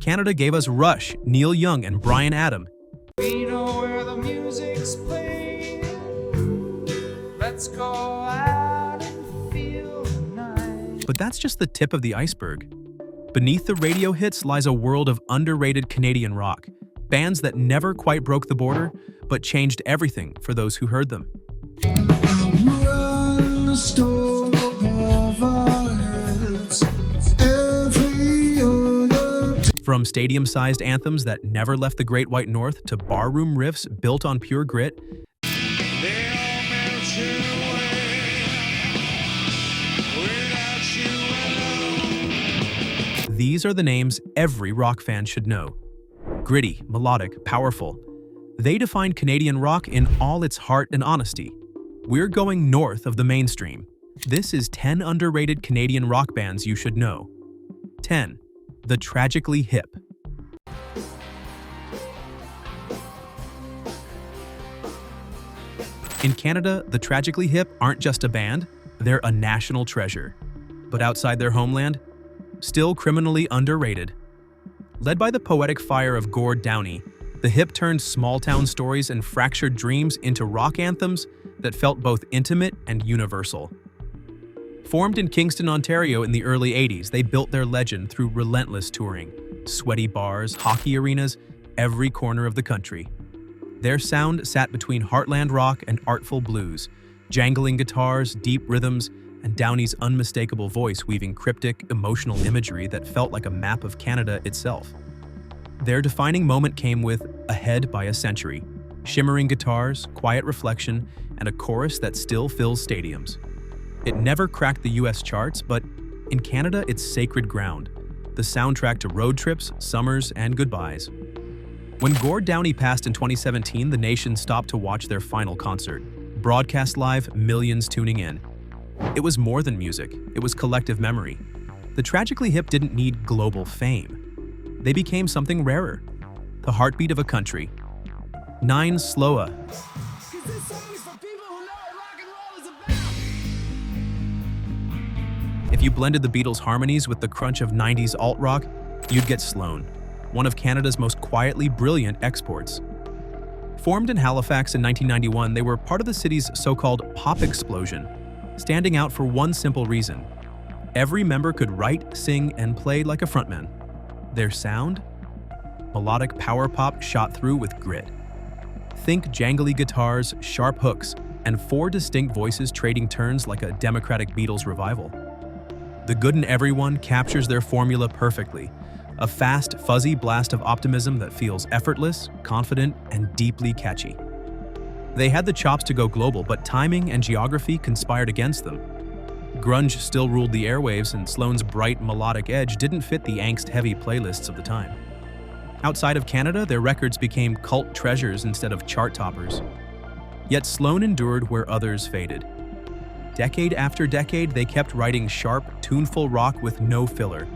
Canada gave us Rush, Neil Young, and Bryan Adams. We know where the music's played. Let's go out and feel the night. But that's just the tip of the iceberg. Beneath the radio hits lies a world of underrated Canadian rock, bands that never quite broke the border, but changed everything for those who heard them. From stadium-sized anthems that never left the Great White North to barroom riffs built on pure grit, these are the names every rock fan should know. Gritty, melodic, powerful. They define Canadian rock in all its heart and honesty. We're going north of the mainstream. This is 10 underrated Canadian rock bands you should know. 10. The Tragically Hip. In Canada, the Tragically Hip aren't just a band, they're a national treasure. But outside their homeland, still criminally underrated. Led by the poetic fire of Gord Downie, the Hip turned small-town stories and fractured dreams into rock anthems that felt both intimate and universal. Formed in Kingston, Ontario in the early 80s, they built their legend through relentless touring, sweaty bars, hockey arenas, every corner of the country. Their sound sat between heartland rock and artful blues, jangling guitars, deep rhythms, and Downie's unmistakable voice weaving cryptic, emotional imagery that felt like a map of Canada itself. Their defining moment came with Ahead by a Century, shimmering guitars, quiet reflection, and a chorus that still fills stadiums. It never cracked the US charts, but in Canada it's sacred ground, the soundtrack to road trips, summers, and goodbyes. When Gord Downie passed in 2017, the nation stopped to watch their final concert. Broadcast live, millions tuning in. It was more than music, it was collective memory. The Tragically Hip didn't need global fame. They became something rarer, the heartbeat of a country. 9. Sloa. If you blended the Beatles' harmonies with the crunch of 90s alt-rock, you'd get Sloan, one of Canada's most quietly brilliant exports. Formed in Halifax in 1991, they were part of the city's so-called pop explosion, standing out for one simple reason. Every member could write, sing, and play like a frontman. Their sound? Melodic power pop shot through with grit. Think jangly guitars, sharp hooks, and 4 distinct voices trading turns like a democratic Beatles revival. The Good in Everyone captures their formula perfectly, a fast, fuzzy blast of optimism that feels effortless, confident, and deeply catchy. They had the chops to go global, but timing and geography conspired against them. Grunge still ruled the airwaves, and Sloan's bright, melodic edge didn't fit the angst-heavy playlists of the time. Outside of Canada, their records became cult treasures instead of chart toppers. Yet Sloan endured where others faded. Decade after decade, they kept writing sharp, tuneful rock with no filler,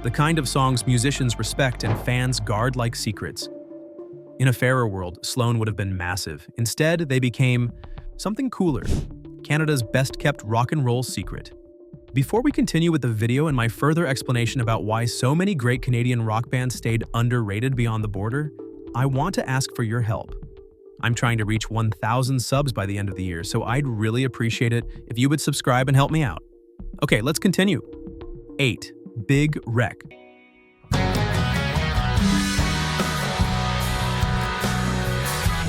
the kind of songs musicians respect and fans guard like secrets. In a fairer world, Sloan would have been massive. Instead, they became something cooler, Canada's best-kept rock and roll secret. Before we continue with the video and my further explanation about why so many great Canadian rock bands stayed underrated beyond the border, I want to ask for your help. I'm trying to reach 1,000 subs by the end of the year, so I'd really appreciate it if you would subscribe and help me out. Okay, let's continue. 8. Big Wreck.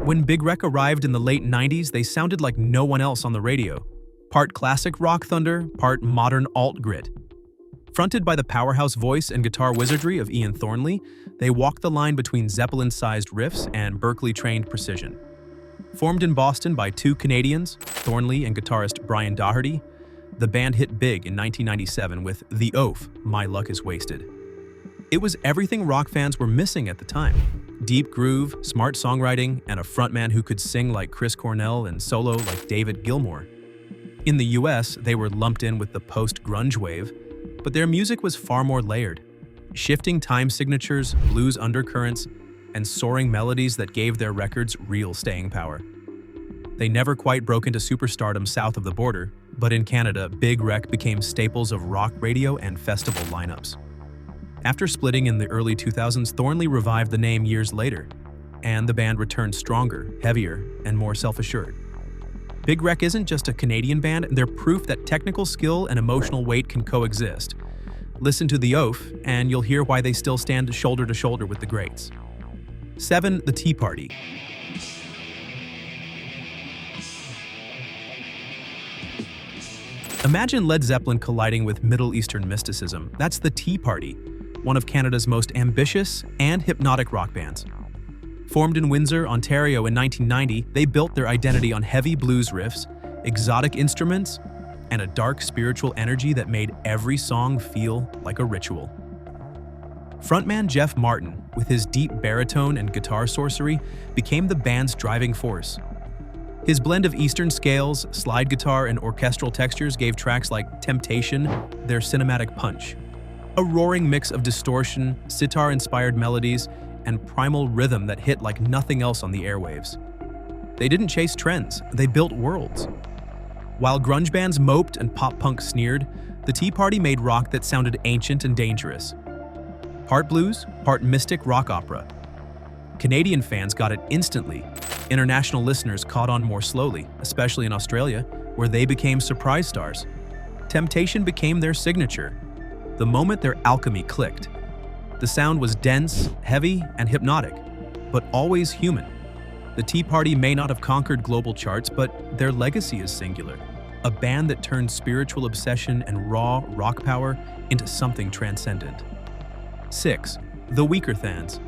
When Big Wreck arrived in the late 90s, they sounded like no one else on the radio. Part classic rock thunder, part modern alt-grit. Fronted by the powerhouse voice and guitar wizardry of Ian Thornley, they walked the line between Zeppelin-sized riffs and Berkeley-trained precision. Formed in Boston by 2 Canadians, Thornley and guitarist Brian Doherty, the band hit big in 1997 with The Oaf, My Luck Is Wasted. It was everything rock fans were missing at the time. Deep groove, smart songwriting, and a frontman who could sing like Chris Cornell and solo like David Gilmour. In the US, they were lumped in with the post-grunge wave, but their music was far more layered. Shifting time signatures, blues undercurrents, and soaring melodies that gave their records real staying power. They never quite broke into superstardom south of the border, but in Canada, Big Wreck became staples of rock radio and festival lineups. After splitting in the early 2000s, Thornley revived the name years later, and the band returned stronger, heavier, and more self-assured. Big Wreck isn't just a Canadian band, they're proof that technical skill and emotional weight can coexist. Listen to The Oaf, and you'll hear why they still stand shoulder to shoulder with the greats. 7. The Tea Party. Imagine Led Zeppelin colliding with Middle Eastern mysticism. That's the Tea Party, one of Canada's most ambitious and hypnotic rock bands. Formed in Windsor, Ontario in 1990, they built their identity on heavy blues riffs, exotic instruments, and a dark spiritual energy that made every song feel like a ritual. Frontman Jeff Martin, with his deep baritone and guitar sorcery, became the band's driving force. His blend of Eastern scales, slide guitar, and orchestral textures gave tracks like Temptation their cinematic punch. A roaring mix of distortion, sitar-inspired melodies, and primal rhythm that hit like nothing else on the airwaves. They didn't chase trends, they built worlds. While grunge bands moped and pop-punk sneered, the Tea Party made rock that sounded ancient and dangerous. Part blues, part mystic rock opera. Canadian fans got it instantly. International listeners caught on more slowly, especially in Australia, where they became surprise stars. Temptation became their signature, the moment their alchemy clicked. The sound was dense, heavy, and hypnotic, but always human. The Tea Party may not have conquered global charts, but their legacy is singular. A band that turned spiritual obsession and raw rock power into something transcendent. 6. The Weakerthans.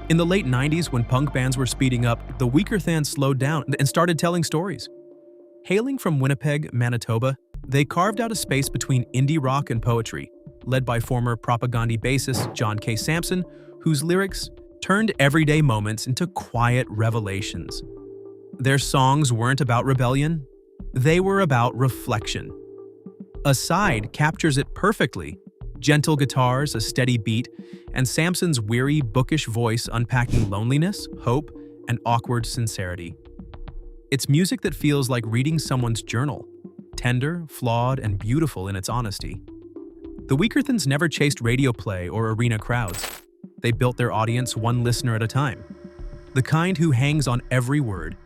In the late 90s, when punk bands were speeding up, the Weakerthans slowed down and started telling stories. Hailing from Winnipeg, Manitoba, they carved out a space between indie rock and poetry, led by former Propagandhi bassist John K. Sampson, whose lyrics turned everyday moments into quiet revelations. Their songs weren't about rebellion, they were about reflection. Aside captures it perfectly. Gentle guitars, a steady beat, and Sampson's weary, bookish voice unpacking loneliness, hope, and awkward sincerity. It's music that feels like reading someone's journal, tender, flawed, and beautiful in its honesty. The Weakerthans never chased radio play or arena crowds. They built their audience one listener at a time, the kind who hangs on every word.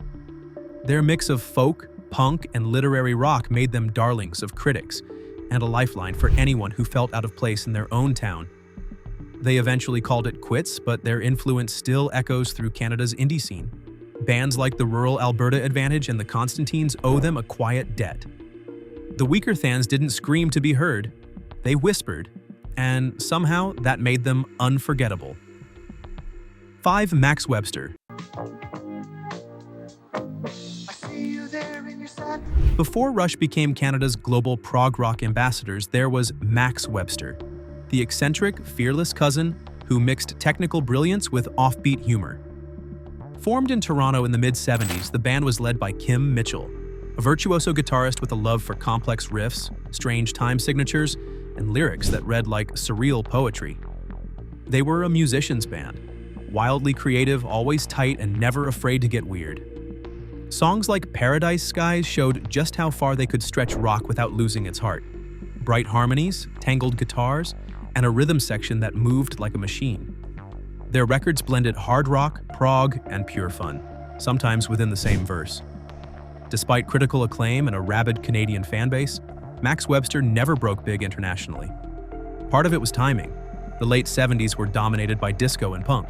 Their mix of folk, punk, and literary rock made them darlings of critics and a lifeline for anyone who felt out of place in their own town. They eventually called it quits, but their influence still echoes through Canada's indie scene. Bands like the Rural Alberta Advantage and the Constantines owe them a quiet debt. The Weakerthans didn't scream to be heard, they whispered, and somehow that made them unforgettable. 5. Max Webster. Before Rush became Canada's global prog rock ambassadors, there was Max Webster, the eccentric, fearless cousin who mixed technical brilliance with offbeat humor. Formed in Toronto in the mid-70s, the band was led by Kim Mitchell, a virtuoso guitarist with a love for complex riffs, strange time signatures, and lyrics that read like surreal poetry. They were a musician's band, wildly creative, always tight, and never afraid to get weird. Songs like Paradise Skies showed just how far they could stretch rock without losing its heart. Bright harmonies, tangled guitars, and a rhythm section that moved like a machine. Their records blended hard rock, prog, and pure fun, sometimes within the same verse. Despite critical acclaim and a rabid Canadian fanbase, Max Webster never broke big internationally. Part of it was timing. The late 70s were dominated by disco and punk.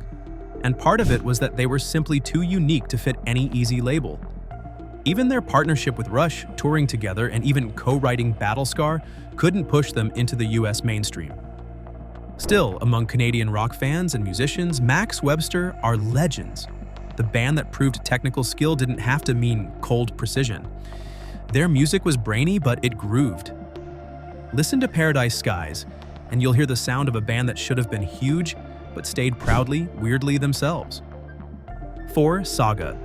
And part of it was that they were simply too unique to fit any easy label. Even their partnership with Rush, touring together, and even co-writing Battlescar couldn't push them into the US mainstream. Still, among Canadian rock fans and musicians, Max Webster are legends. The band that proved technical skill didn't have to mean cold precision. Their music was brainy, but it grooved. Listen to Paradise Skies, and you'll hear the sound of a band that should have been huge, but stayed proudly, weirdly themselves. 4. Saga.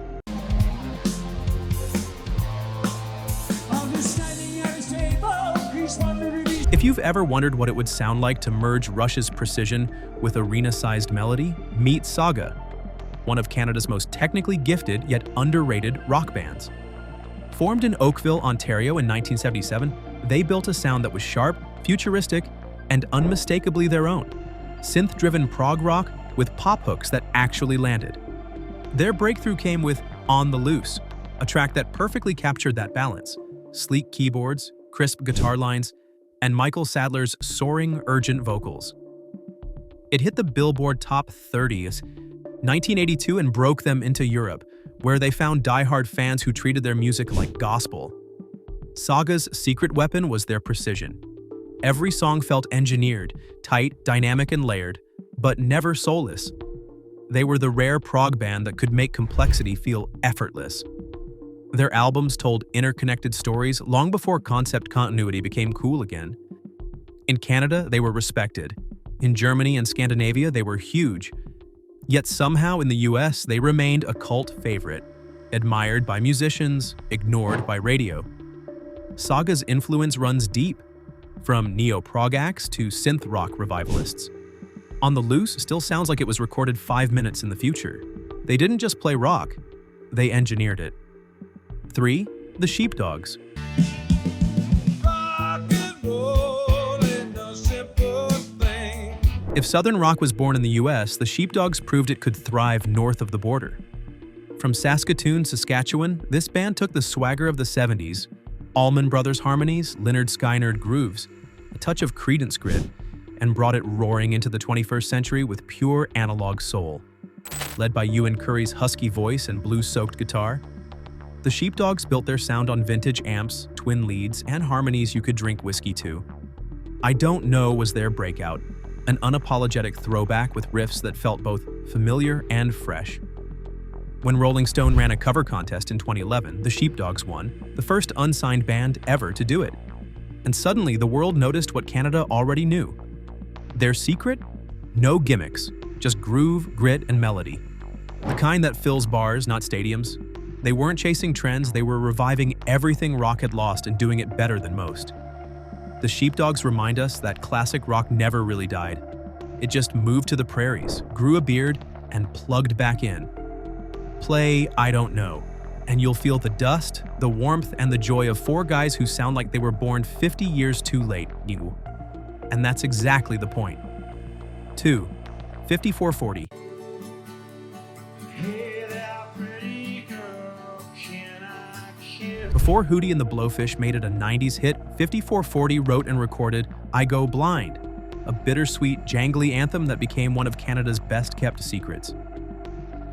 If you've ever wondered what it would sound like to merge Rush's precision with arena-sized melody, meet Saga, one of Canada's most technically gifted yet underrated rock bands. Formed in Oakville, Ontario in 1977, they built a sound that was sharp, futuristic, and unmistakably their own. Synth-driven prog rock with pop hooks that actually landed. Their breakthrough came with On the Loose, a track that perfectly captured that balance. Sleek keyboards, crisp guitar lines, and Michael Sadler's soaring, urgent vocals. It hit the Billboard Top 30s 1982 and broke them into Europe, where they found diehard fans who treated their music like gospel. Saga's secret weapon was their precision. Every song felt engineered, tight, dynamic, and layered, but never soulless. They were the rare prog band that could make complexity feel effortless. Their albums told interconnected stories long before concept continuity became cool again. In Canada, they were respected. In Germany and Scandinavia, they were huge. Yet somehow in the US, they remained a cult favorite, admired by musicians, ignored by radio. Saga's influence runs deep, from neo-prog acts to synth rock revivalists. On the Loose still sounds like it was recorded 5 minutes in the future. They didn't just play rock, they engineered it. 3. The Sheepdogs. If Southern rock was born in the US, the Sheepdogs proved it could thrive north of the border. From Saskatoon, Saskatchewan, this band took the swagger of the 70s, Allman Brothers harmonies, Lynyrd Skynyrd grooves, a touch of Creedence grit, and brought it roaring into the 21st century with pure analog soul. Led by Ewan Curry's husky voice and blues-soaked guitar, the Sheepdogs built their sound on vintage amps, twin leads, and harmonies you could drink whiskey to. I Don't Know was their breakout, an unapologetic throwback with riffs that felt both familiar and fresh. When Rolling Stone ran a cover contest in 2011, the Sheepdogs won, the first unsigned band ever to do it. And suddenly, the world noticed what Canada already knew. Their secret? No gimmicks, just groove, grit, and melody. The kind that fills bars, not stadiums. They weren't chasing trends, they were reviving everything rock had lost and doing it better than most. The Sheepdogs remind us that classic rock never really died. It just moved to the prairies, grew a beard, and plugged back in. Play I Don't Know, and you'll feel the dust, the warmth, and the joy of 4 guys who sound like they were born 50 years too late. And that's exactly the point. 2. 5440. Before Hootie and the Blowfish made it a 90s hit, 5440 wrote and recorded I Go Blind, a bittersweet, jangly anthem that became one of Canada's best-kept secrets.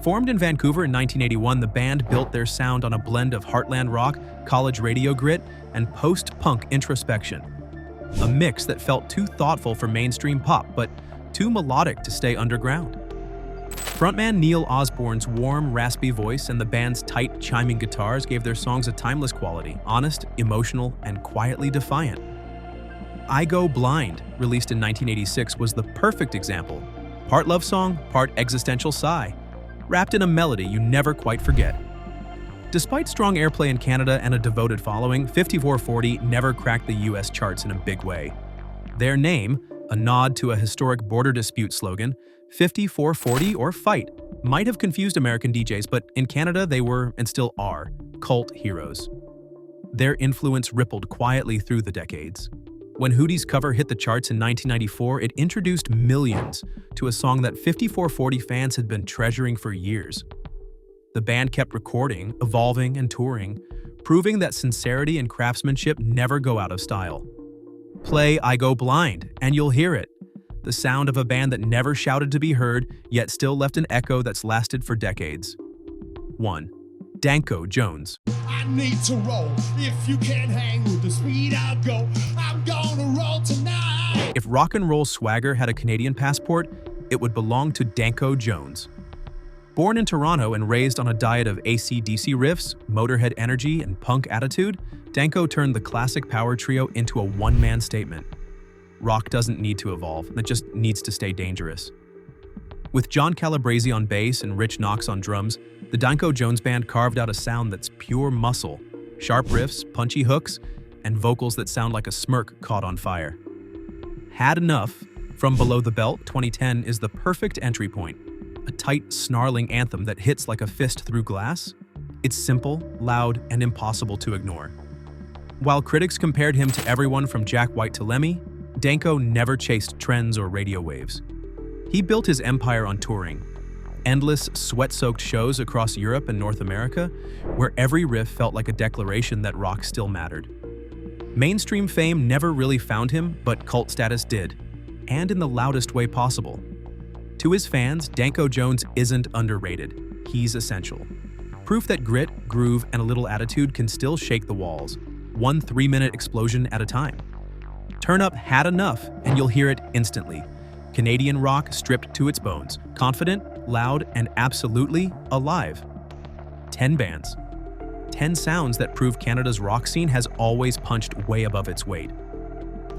Formed in Vancouver in 1981, the band built their sound on a blend of heartland rock, college radio grit, and post-punk introspection. A mix that felt too thoughtful for mainstream pop, but too melodic to stay underground. Frontman Neil Osborne's warm, raspy voice and the band's tight, chiming guitars gave their songs a timeless quality, honest, emotional, and quietly defiant. I Go Blind, released in 1986, was the perfect example. Part love song, part existential sigh, wrapped in a melody you never quite forget. Despite strong airplay in Canada and a devoted following, 5440 never cracked the US charts in a big way. Their name, a nod to a historic border dispute slogan, 5440 or Fight, might have confused American DJs, but in Canada they were, and still are, cult heroes. Their influence rippled quietly through the decades. When Hootie's cover hit the charts in 1994, it introduced millions to a song that 5440 fans had been treasuring for years. The band kept recording, evolving, and touring, proving that sincerity and craftsmanship never go out of style. Play I Go Blind, and you'll hear it. The sound of a band that never shouted to be heard, yet still left an echo that's lasted for decades. 1. Danko Jones. I need to roll. If you can't hang with the speed I'll go, I'm gonna roll tonight. If rock and roll swagger had a Canadian passport, it would belong to Danko Jones. Born in Toronto and raised on a diet of AC/DC riffs, Motorhead energy, and punk attitude, Danko turned the classic power trio into a one-man statement. Rock doesn't need to evolve, it just needs to stay dangerous. With John Calabrese on bass and Rich Knox on drums, the Danko Jones Band carved out a sound that's pure muscle, sharp riffs, punchy hooks, and vocals that sound like a smirk caught on fire. Had Enough, From Below the Belt 2010 is the perfect entry point, a tight, snarling anthem that hits like a fist through glass. It's simple, loud, and impossible to ignore. While critics compared him to everyone from Jack White to Lemmy, Danko never chased trends or radio waves. He built his empire on touring. Endless, sweat-soaked shows across Europe and North America, where every riff felt like a declaration that rock still mattered. Mainstream fame never really found him, but cult status did, and in the loudest way possible. To his fans, Danko Jones isn't underrated. He's essential. Proof that grit, groove, and a little attitude can still shake the walls, one 3-minute explosion at a time. Turn up Had Enough, and you'll hear it instantly. Canadian rock stripped to its bones, confident, loud, and absolutely alive. 10 bands. 10 sounds that prove Canada's rock scene has always punched way above its weight.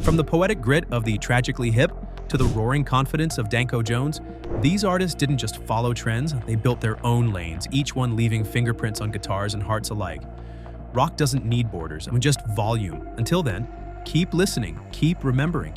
From the poetic grit of the Tragically Hip to the roaring confidence of Danko Jones, these artists didn't just follow trends, they built their own lanes, each one leaving fingerprints on guitars and hearts alike. Rock doesn't need borders, just volume. Until then, keep listening, keep remembering.